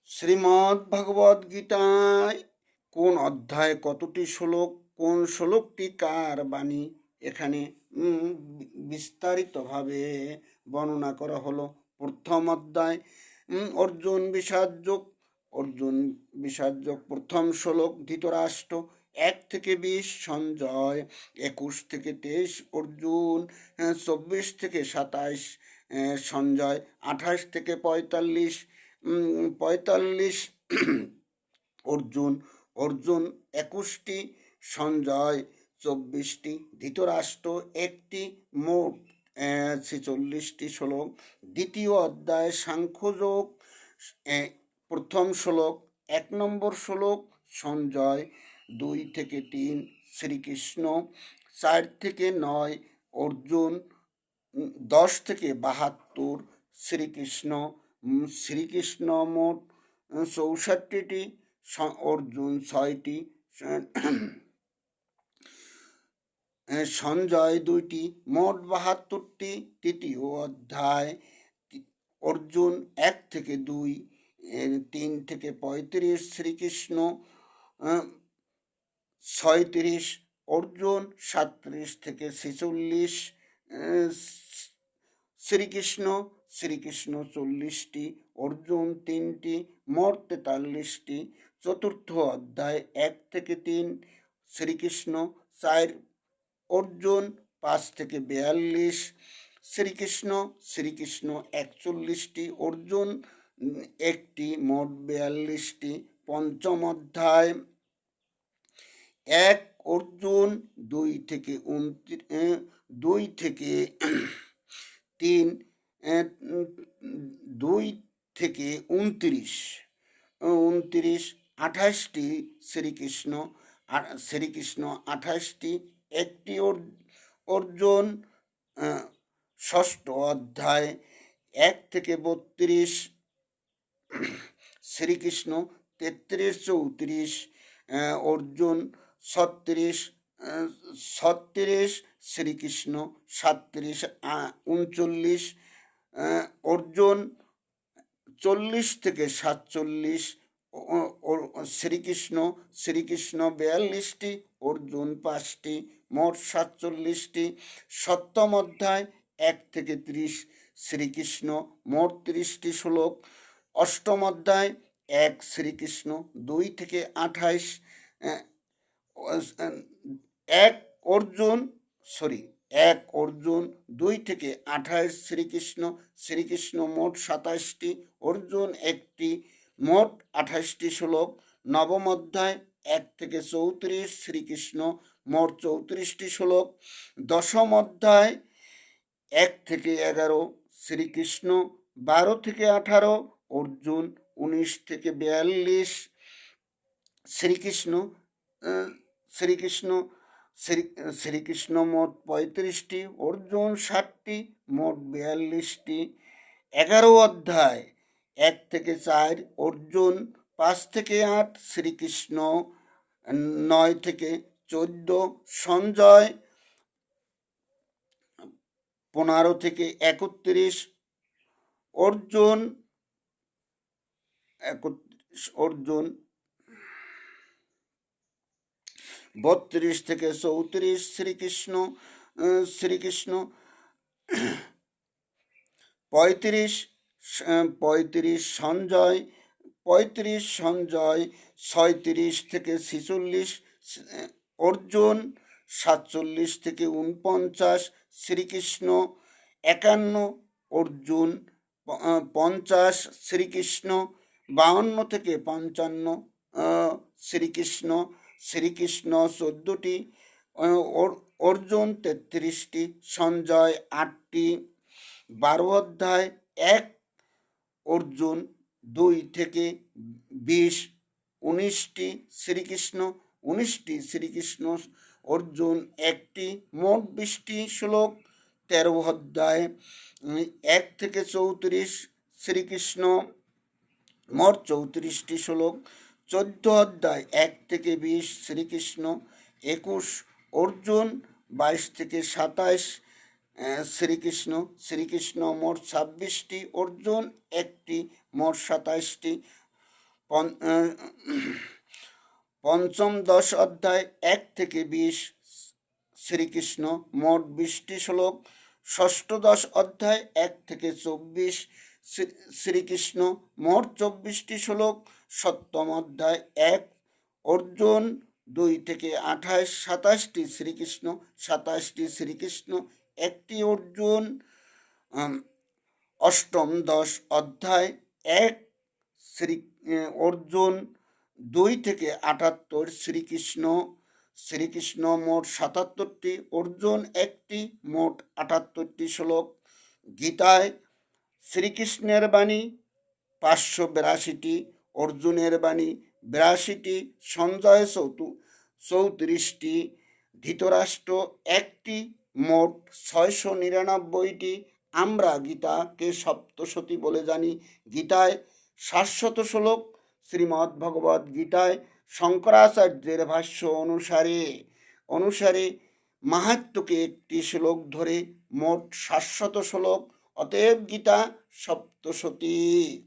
শ্রীমদ্ ভগবদ গীতায় কোন অধ্যায় কতটি শ্লোক, কোন শ্লোকটি কার বাণী, এখানে বিস্তারিতভাবে বর্ণনা করা হলো। প্রথম অধ্যায় অর্জুন বিষাদযোগ। অর্জুন বিষাদযোগ প্রথম শ্লোক। ধৃতরাষ্ট্র 1-20, সঞ্জয় 21-23, অর্জুন 24-27, সঞ্জয় 28-45, 45 অর্জুন। অর্জুন 21টি, সঞ্জয় 24টি, ধৃতরাষ্ট্র 1টি, মোট 46টি শ্লোক। দ্বিতীয় অধ্যায় সাংখ্যযোগ। প্রথম শ্লোক 1 নম্বর শ্লোক। সঞ্জয় 2-3, শ্রীকৃষ্ণ 4-9, অর্জুন 10-72, শ্রীকৃষ্ণ। শ্রীকৃষ্ণ মোট 64টি, অর্জুন 6টি, সঞ্জয় 2টি, মোট 72টি। তৃতীয় অধ্যায় অর্জুন 1-2, 3-35, শ্রীকৃষ্ণ 36, অর্জুন 37-46, শ্রীকৃষ্ণ। শ্রীকৃষ্ণ 40টি, অর্জুন 3টি, মোট 43টি। চতুর্থ অধ্যায় 1-3, শ্রীকৃষ্ণ 4, অর্জুন 5-42, শ্রীকৃষ্ণ। শ্রীকৃষ্ণ 41টি, অর্জুন 1টি, মোট 42টি। পঞ্চম অধ্যায় 1, অর্জুন 2-3, 2-29, 28টি, শ্রীকৃষ্ণ। শ্রীকৃষ্ণ 28টি, 1টি, অর্জুন। ষষ্ঠ অধ্যায় 1-32, শ্রীকৃষ্ণ 33-34, অর্জুন 36, শ্রীকৃষ্ণ 37-39, অর্জুন 40-47, শ্রীকৃষ্ণ। শ্রীকৃষ্ণ 42টি, অর্জুন 5টি, মোট 47টি। সপ্তম অধ্যায় 1-30, শ্রীকৃষ্ণ, মোট 30টি শ্লোক। অষ্টম অধ্যায় 1, শ্রীকৃষ্ণ 2-28, 1 অর্জুন 2-28, শ্রীকৃষ্ণ। শ্রীকৃষ্ণ মোট 27টি, অর্জুন 1টি, মোট 28টি শ্লোক। নবম অধ্যায় 1-34, শ্রীকৃষ্ণ, মোট 34টি শ্লোক। দশম অধ্যায় 1-11, শ্রীকৃষ্ণ। 12-18, অর্জুন। 19-42, শ্রীকৃষ্ণ। শ্রীকৃষ্ণ মোট 35টি, অর্জুন 60টি, মোট 42টি। 11 অধ্যায় 1-4, অর্জুন। 5-8, শ্রীকৃষ্ণ। 9-14, সঞ্জয়। 15-31, অর্জুন। 32-34, শ্রীকৃষ্ণ। শ্রীকৃষ্ণ 35, সঞ্জয়। 36-46, অর্জুন। 47-49, শ্রীকৃষ্ণ। 51, অর্জুন। 50, শ্রীকৃষ্ণ। 52-55, শ্রীকৃষ্ণ। শ্রীকৃষ্ণ 14টি, অর্জুন 33টি, সঞ্জয় 8টি। 12 অধ্যায় 1, অর্জুন। 2-20, 19টি, শ্রীকৃষ্ণ। 19টি, শ্রীকৃষ্ণ, অর্জুন 1টি, মোট 20টি শ্লোক। 13 অধ্যায় 1-34, শ্রীকৃষ্ণ। মোট 34টি শ্লোক। 14 অধ্যায় 1-20, শ্রীকৃষ্ণ। 21, অর্জুন। 22-27, শ্রীকৃষ্ণ। শ্রীকৃষ্ণ মোট 26টি, অর্জুন 1টি, মোট 27টি। পন- আহ, পঞ্চম 10 অধ্যায় 1 থেকে 20 শ্রীকৃষ্ণ মোট 20টি শ্লোক। ষষ্ঠ 10 অধ্যায় 1 থেকে 24 শ্রীকৃষ্ণ মোট 24টি শ্লোক। সপ্তম অধ্যায় 1 অর্জুন 2 থেকে 28 27টি শ্রীকৃষ্ণ 27টি শ্রীকৃষ্ণ একটি অর্জুন। অষ্টম 10 অধ্যায় 1 শ্রী অর্জুন 2 থেকে 78 শ্রীকৃষ্ণ শ্রীকৃষ্ণ মোট 77টি অর্জুন একটি মোট 78টি শ্লোক। গীতায় শ্রীকৃষ্ণের বাণী 582টি, অর্জুনের বাণী 82টি, সঞ্জয় 34টি, ধৃতরাষ্ট্র একটি, মোট 699টি। আমরা গীতাকে সপ্তশতী বলে জানি। গীতায় 700 শ্লোক। শ্রীমদ্ ভগবদ্ গীতায় শঙ্করাচার্যের ভাষ্য অনুসারে মাহাত্ম্যকে একটি শ্লোক ধরে মোট 700 শ্লোক। অতএব গীতা সপ্তশতী।